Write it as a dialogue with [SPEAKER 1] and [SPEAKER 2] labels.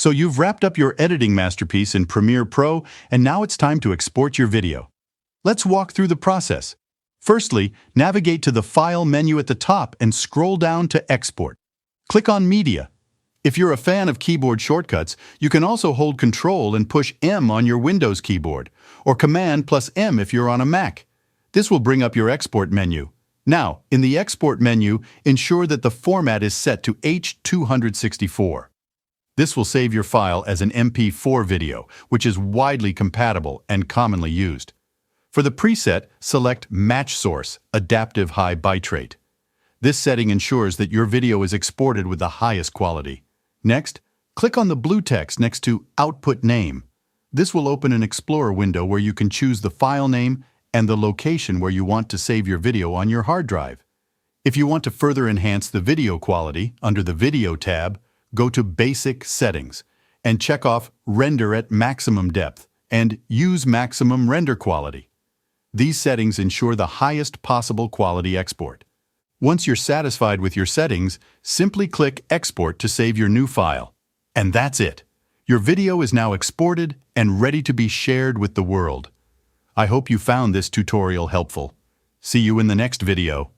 [SPEAKER 1] So you've wrapped up your editing masterpiece in Premiere Pro, and now it's time to export your video. Let's walk through the process. Firstly, navigate to the File menu at the top and scroll down to Export. Click on Media. If you're a fan of keyboard shortcuts, you can also hold Control and push M on your Windows keyboard, or Command plus M if you're on a Mac. This will bring up your export menu. Now, in the Export menu, ensure that the format is set to H.264. This will save your file as an MP4 video, which is widely compatible and commonly used. For the preset, select Match Source, Adaptive High Bitrate. This setting ensures that your video is exported with the highest quality. Next, click on the blue text next to Output Name. This will open an Explorer window where you can choose the file name and the location where you want to save your video on your hard drive. If you want to further enhance the video quality, under the Video tab, go to Basic Settings and check off Render at Maximum Depth and Use Maximum Render Quality. These settings ensure the highest possible quality export. Once you're satisfied with your settings, simply click Export to save your new file. And that's it. Your video is now exported and ready to be shared with the world. I hope you found this tutorial helpful. See you in the next video.